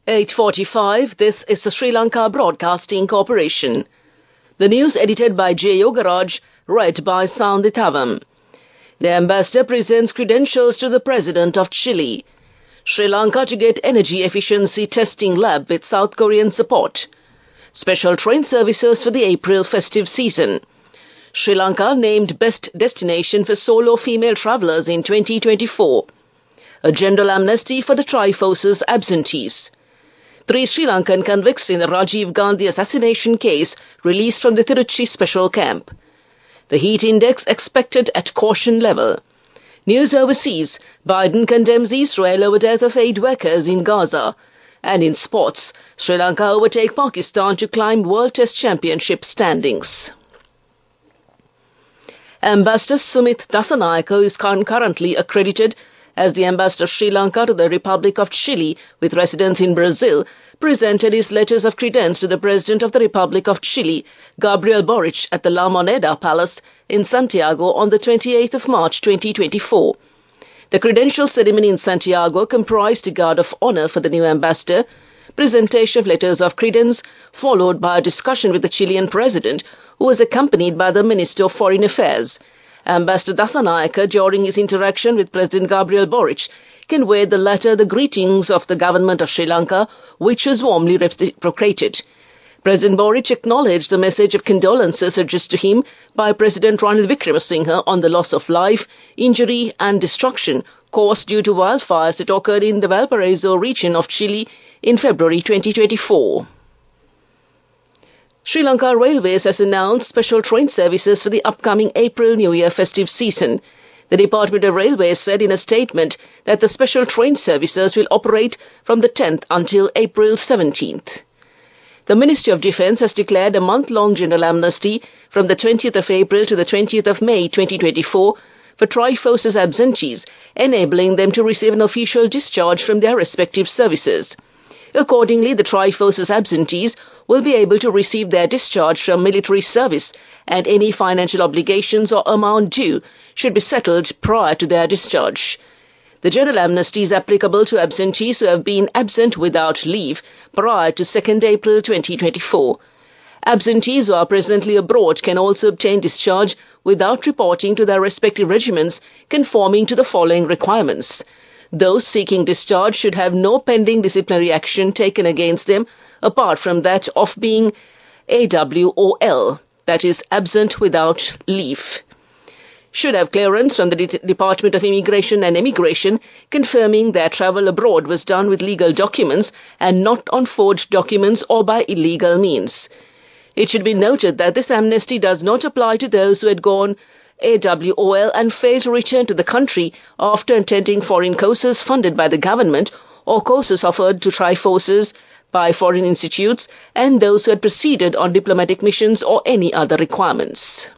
8:45. This is the Sri Lanka Broadcasting Corporation. The news edited by J. Yogaraj, read by Sandithavam. The ambassador presents credentials to the President of Chile. Sri Lanka to get energy efficiency testing lab with South Korean support. Special train services for the April festive season. Sri Lanka named best destination for solo female travellers in 2024. A general amnesty for the Triforce's absentees. 3 Sri Lankan convicts in the Rajiv Gandhi assassination case released from the Tiruchi special camp. The heat index expected at caution level. News overseas, Biden condemns Israel over death of 8 workers in Gaza. And in sports, Sri Lanka overtake Pakistan to climb World Test Championship standings. Ambassador Sumit Dasanayake is currently accredited as the ambassador of Sri Lanka to the Republic of Chile with residence in Brazil, presented his letters of credence to the President of the Republic of Chile, Gabriel Boric, at the La Moneda Palace in Santiago on the 28th of March 2024. The credential ceremony in Santiago comprised a guard of honor for the new ambassador, presentation of letters of credence, followed by a discussion with the Chilean President, who was accompanied by the Minister of Foreign Affairs. Ambassador Dasanayake, during his interaction with President Gabriel Boric, conveyed the latter the greetings of the government of Sri Lanka, which was warmly reciprocated. President Boric acknowledged the message of condolences addressed to him by President Ranil Wickremesinghe on the loss of life, injury and destruction caused due to wildfires that occurred in the Valparaiso region of Chile in February 2024. Sri Lanka Railways has announced special train services for the upcoming April New Year festive season. The Department of Railways said in a statement that the special train services will operate from the 10th until April 17th. The Ministry of Defence has declared a month-long general amnesty from the 20th of April to the 20th of May 2024 for Triforce's absentees, enabling them to receive an official discharge from their respective services. Accordingly, the Triforce's absentees will be able to receive their discharge from military service, and any financial obligations or amount due should be settled prior to their discharge. The general amnesty is applicable to absentees who have been absent without leave prior to 2nd April 2024. Absentees who are presently abroad can also obtain discharge without reporting to their respective regiments, conforming to the following requirements. Those seeking discharge should have no pending disciplinary action taken against them, apart from that of being AWOL, that is, absent without leave. Should have clearance from the Department of Immigration and Immigration confirming their travel abroad was done with legal documents and not on forged documents or by illegal means. It should be noted that this amnesty does not apply to those who had gone AWOL and failed to return to the country after attending foreign courses funded by the government or courses offered to Triforces by foreign institutes, and those who had proceeded on diplomatic missions or any other requirements.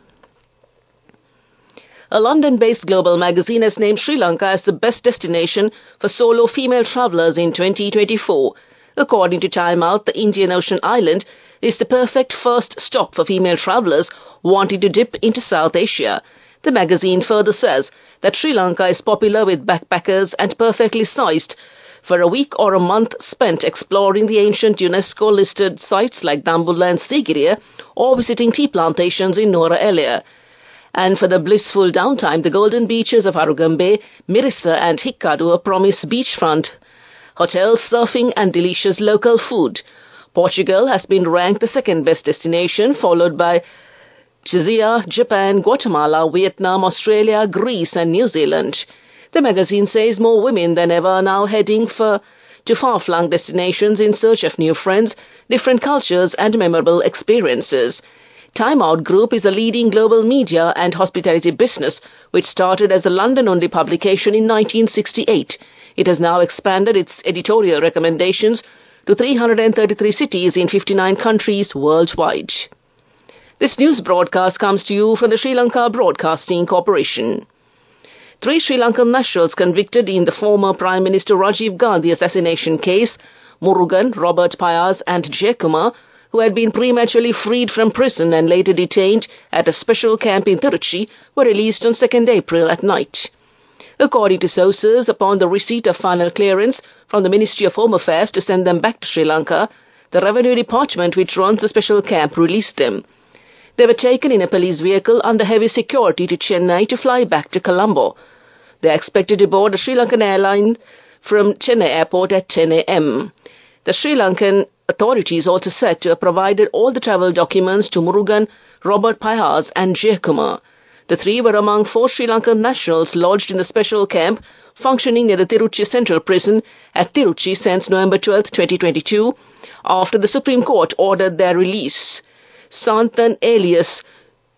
A London-based global magazine has named Sri Lanka as the best destination for solo female travellers in 2024. According to Time Out, the Indian Ocean island is the perfect first stop for female travellers wanting to dip into South Asia. The magazine further says that Sri Lanka is popular with backpackers and perfectly sized for a week or a month spent exploring the ancient UNESCO-listed sites like Dambulla and Sigiriya or visiting tea plantations in Nuwara Eliya. And for the blissful downtime, the golden beaches of Arugambe, Mirissa and Hikkadu promise beachfront hotels, surfing and delicious local food. Portugal has been ranked the second best destination, followed by Czechia, Japan, Guatemala, Vietnam, Australia, Greece and New Zealand. The magazine says more women than ever are now heading to far-flung destinations in search of new friends, different cultures and memorable experiences. Time Out Group is a leading global media and hospitality business which started as a London-only publication in 1968. It has now expanded its editorial recommendations to 333 cities in 59 countries worldwide. This news broadcast comes to you from the Sri Lanka Broadcasting Corporation. 3 Sri Lankan nationals convicted in the former Prime Minister Rajiv Gandhi assassination case, Murugan, Robert Payas and Jayakumar, who had been prematurely freed from prison and later detained at a special camp in Tiruchi, were released on 2nd April at night. According to sources, upon the receipt of final clearance from the Ministry of Home Affairs to send them back to Sri Lanka, the Revenue Department, which runs the special camp, released them. They were taken in a police vehicle under heavy security to Chennai to fly back to Colombo. They are expected to board a Sri Lankan airline from Chennai airport at 10 a.m. The Sri Lankan authorities also said to have provided all the travel documents to Murugan, Robert Payas and Jayakumar. The three were among 4 Sri Lankan nationals lodged in the special camp functioning near the Tiruchi Central Prison at Tiruchi since November 12, 2022, after the Supreme Court ordered their release. Santhan alias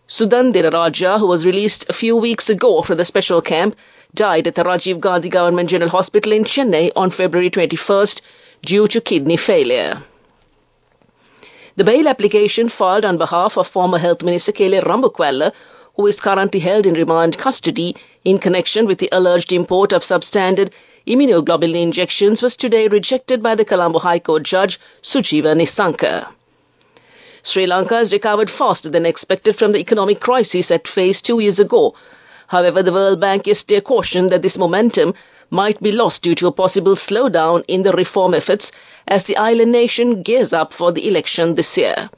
Sudandira Raja, who was released a few weeks ago from the special camp, died at the Rajiv Gandhi Government General Hospital in Chennai on February 21st due to kidney failure. The bail application filed on behalf of former Health Minister Kele Rambukwella, who is currently held in remand custody in connection with the alleged import of substandard immunoglobulin injections, was today rejected by the Colombo High Court Judge Sujiva Nisanka. Sri Lanka has recovered faster than expected from the economic crisis it faced 2 years ago. However, the World Bank yesterday cautioned that this momentum might be lost due to a possible slowdown in the reform efforts as the island nation gears up for the election this year.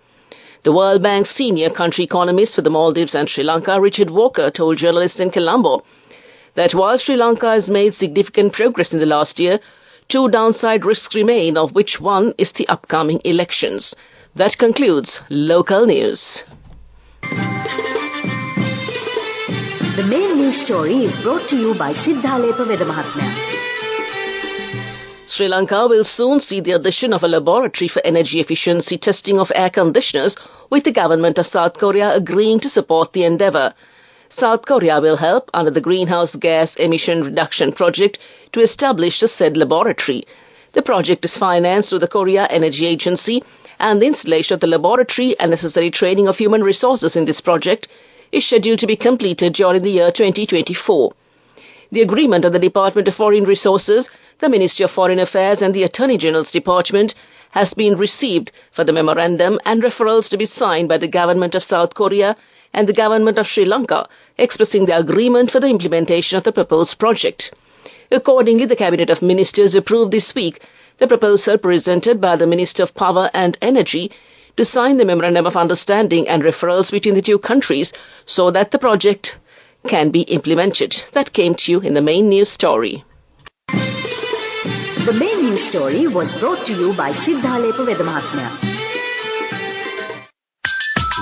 The World Bank's senior country economist for the Maldives and Sri Lanka, Richard Walker, told journalists in Colombo that while Sri Lanka has made significant progress in the last year, 2 downside risks remain, of which one is the upcoming elections. That concludes local news. The main news story is brought to you by Sinhala Vedamahatmya. Sri Lanka will soon see the addition of a laboratory for energy efficiency testing of air conditioners, with the government of South Korea agreeing to support the endeavour. South Korea will help under the Greenhouse Gas Emission Reduction Project to establish the said laboratory. The project is financed through the Korea Energy Agency, and the installation of the laboratory and necessary training of human resources in this project is scheduled to be completed during the year 2024. The agreement of the Department of Foreign Resources, the Ministry of Foreign Affairs and the Attorney General's Department has been received for the memorandum and referrals to be signed by the Government of South Korea and the Government of Sri Lanka, expressing the agreement for the implementation of the proposed project. Accordingly, the Cabinet of Ministers approved this week the proposal presented by the Minister of Power and Energy to sign the Memorandum of Understanding and referrals between the 2 countries so that the project can be implemented. That came to you in the main news story. The main news story was brought to you by Sinhala Vedamahatmya.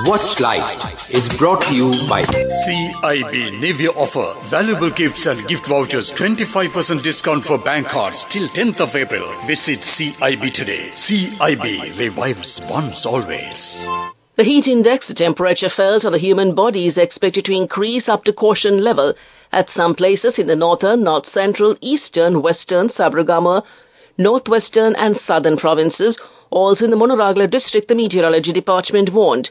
Watch Live is brought to you by CIB New Year offer. Valuable gifts and gift vouchers. 25% discount for bank cards till 10th of April. Visit CIB today. CIB revives once always. The heat index, the temperature felt on the human body, is expected to increase up to caution level at some places in the northern, north central, eastern, western, Sabragama, northwestern and southern provinces. Also in the Mononagala district, the Meteorology Department warned.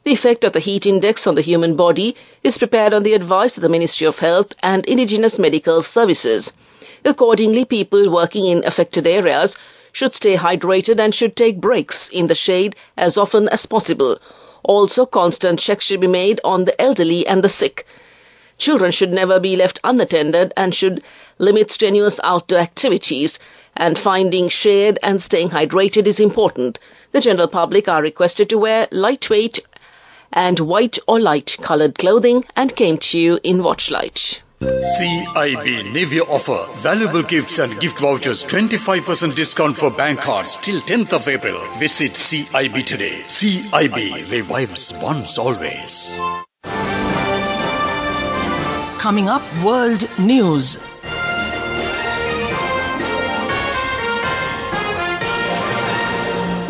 The effect of the heat index on the human body is prepared on the advice of the Ministry of Health and Indigenous Medical Services. Accordingly, people working in affected areas should stay hydrated and should take breaks in the shade as often as possible. Also, constant checks should be made on the elderly and the sick. Children should never be left unattended and should limit strenuous outdoor activities, and finding shade and staying hydrated is important. The general public are requested to wear lightweight and white or light-coloured clothing, and came to you in Watchlight. CIB New Year offer. Valuable gifts and gift vouchers. 25% discount for bank cards till 10th of April. Visit CIB today. CIB revives once always. Coming up, World News.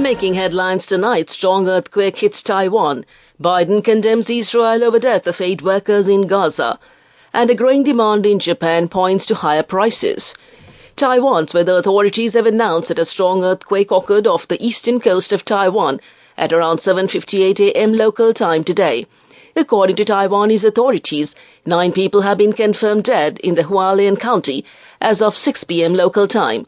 Making headlines tonight, strong earthquake hits Taiwan. Biden condemns Israel over death of 8 workers in Gaza. And a growing demand in Japan points to higher prices. Taiwan's weather authorities have announced that a strong earthquake occurred off the eastern coast of Taiwan at around 7:58 a.m. local time today. According to Taiwanese authorities, 9 people have been confirmed dead in the Hualien County as of 6 p.m. local time.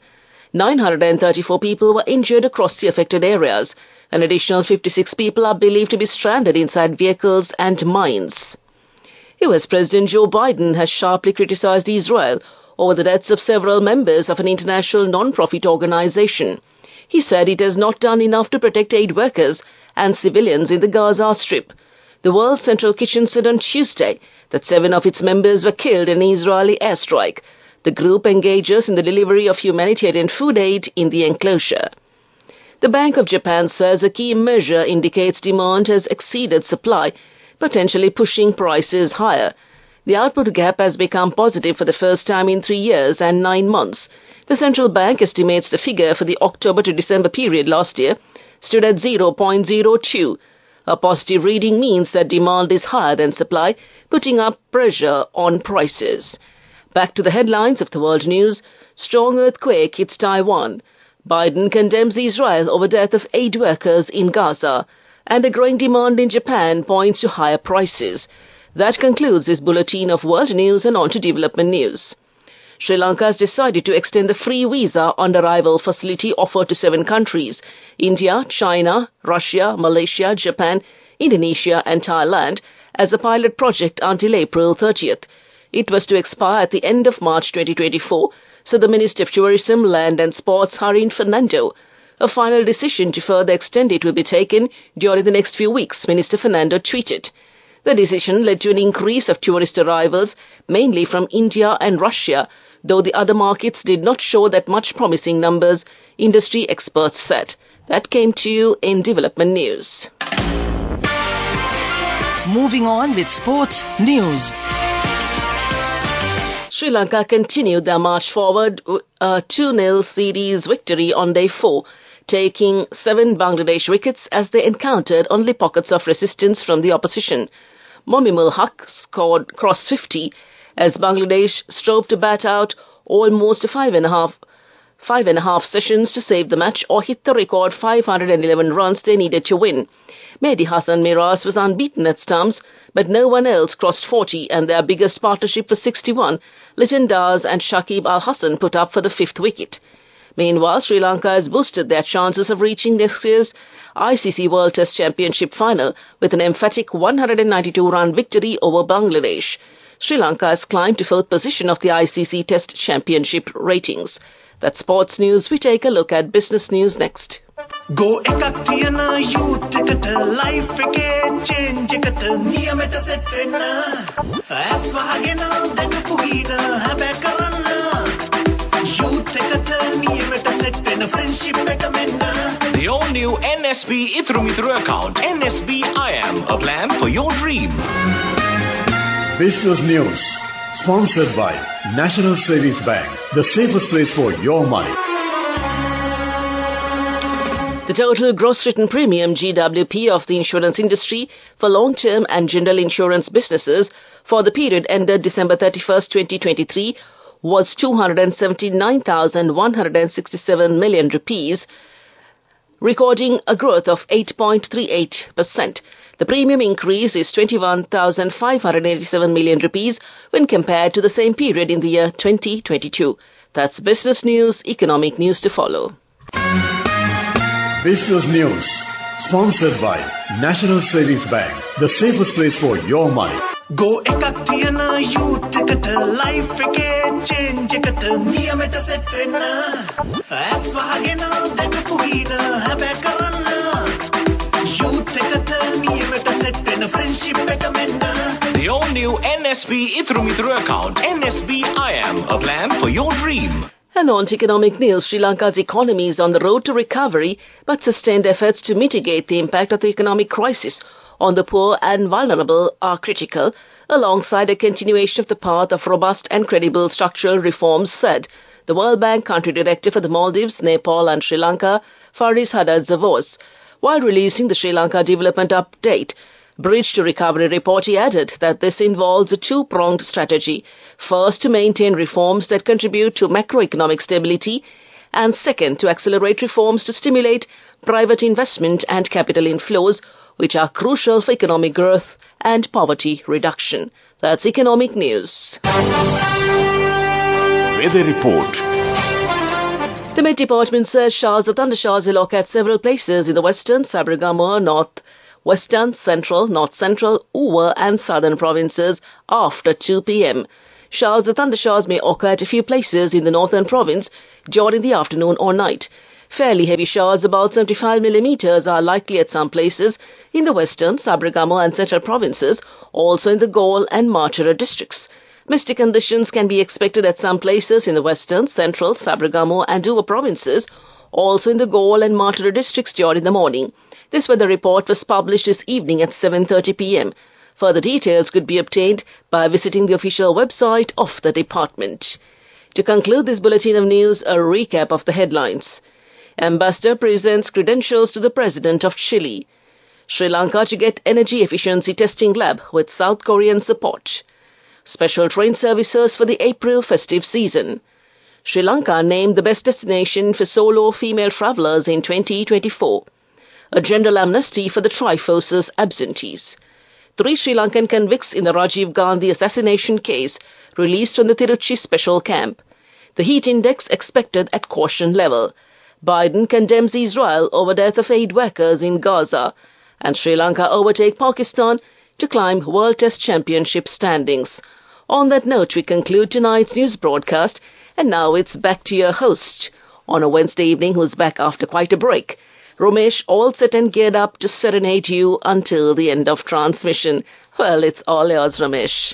934 people were injured across the affected areas. An additional 56 people are believed to be stranded inside vehicles and mines. US President Joe Biden has sharply criticized Israel over the deaths of several members of an international non-profit organization. He said it has not done enough to protect aid workers and civilians in the Gaza Strip. The World Central Kitchen said on Tuesday that 7 of its members were killed in an Israeli airstrike. The group engages in the delivery of humanitarian food aid in the enclosure. The Bank of Japan says a key measure indicates demand has exceeded supply, potentially pushing prices higher. The output gap has become positive for the first time in 3 years and 9 months. The central bank estimates the figure for the October to December period last year stood at 0.02. A positive reading means that demand is higher than supply, putting up pressure on prices. Back to the headlines of the world news. Strong earthquake hits Taiwan. Biden condemns Israel over death of aid workers in Gaza. And a growing demand in Japan points to higher prices. That concludes this bulletin of world news, and on to development news. Sri Lanka has decided to extend the free visa on arrival facility offered to 7 countries: India, China, Russia, Malaysia, Japan, Indonesia and Thailand as a pilot project until April 30th. It was to expire at the end of March 2024, so the Minister of Tourism, Land and Sports, Harin Fernando. A final decision to further extend it will be taken during the next few weeks, Minister Fernando tweeted. The decision led to an increase of tourist arrivals, mainly from India and Russia, though the other markets did not show that much promising numbers, industry experts said. That came to you in development news. Moving on with sports news. Sri Lanka continued their march forward with a 2-0 series victory on day 4, taking 7 Bangladesh wickets as they encountered only pockets of resistance from the opposition. Momimul Haq scored cross 50 as Bangladesh strove to bat out almost 5.5 sessions to save the match or hit the record 511 runs they needed to win. Mehdi Hassan Miraz was unbeaten at stumps, but no one else crossed 40, and their biggest partnership was 61. Liton Das and Shakib Al Hassan put up for the 5th wicket. Meanwhile, Sri Lanka has boosted their chances of reaching next year's ICC World Test Championship final with an emphatic 192-run victory over Bangladesh. Sri Lanka has climbed to 4th position of the ICC Test Championship ratings. That's sports news. We take a look at business news next. Go ekak thiyana youth eකට life එකේ change එකට නියමෙට set වෙන්න ඇස් වහගෙන දැකපු ගීන හැබැ කරන්න youth එකට නියමෙට set වෙන්න friendship එක මෙන්න. The all new NSB Ithru Mithru account, NSB IAM, a plan for your dream. Business news sponsored by National Savings Bank, the safest place for your money. The total gross written premium GWP of the insurance industry for long-term and general insurance businesses for the period ended December 31st, 2023 was 279,167 million rupees, recording a growth of 8.38%. The premium increase is 21,587 million rupees when compared to the same period in the year 2022. That's business news, economic news to follow. Business news sponsored by National Savings Bank, the safest place for your money. Go ekak thiyana youth එකට life එකේ change එකට නියමෙට set වෙන්න ඇස් වහගෙන දැකපු ගීන හැබැ කරන්න youth එකට නියමෙට set වෙන්න friendship එක මෙන්න. The all new NSB Ithru Mithru account, NSB IAM, a plan for your dream. And on to economic news, Sri Lanka's economy is on the road to recovery, but sustained efforts to mitigate the impact of the economic crisis on the poor and vulnerable are critical, alongside a continuation of the path of robust and credible structural reforms, said the World Bank Country Director for the Maldives, Nepal and Sri Lanka, Faris Haddad Zavos. While releasing the Sri Lanka Development Update Bridge to Recovery report, he added that this involves a 2-pronged strategy. First, to maintain reforms that contribute to macroeconomic stability, and second, to accelerate reforms to stimulate private investment and capital inflows, which are crucial for economic growth and poverty reduction. That's economic news. Weather report. The Met Department says showers or thundershowers will occur at several places in the western, Sabaragamuwa, north western, central, north central, over and southern provinces after 2 p.m. Showers or thundershowers may occur at a few places in the northern province during the afternoon or night. Fairly heavy showers, about 75 millimeters, are likely at some places in the western, Sabaragamu and central provinces, also in the Galle and Marchara districts. Misty conditions can be expected at some places in the western, central, Sabaragamu and Uva provinces, also in the Galle and Marchara districts during the morning. This weather report was published this evening at 7:30 p.m. Further details could be obtained by visiting the official website of the department. To conclude this bulletin of news, a recap of the headlines. Ambassador presents credentials to the President of Chile. Sri Lanka to get energy efficiency testing lab with South Korean support. Special train services for the April festive season. Sri Lanka named the best destination for solo female travellers in 2024. A general amnesty for the Triforce's absentees. 3 Sri Lankan convicts in the Rajiv Gandhi assassination case released from the Tiruchi special camp. The heat index expected at caution level. Biden condemns Israel over death of aid workers in Gaza. And Sri Lanka overtake Pakistan to climb World Test Championship standings. On that note, we conclude tonight's news broadcast, and now it's back to your host on a Wednesday evening, who's back after quite a break. Ramesh, all set and geared up to serenade you until the end of transmission. Well, it's all yours, Ramesh.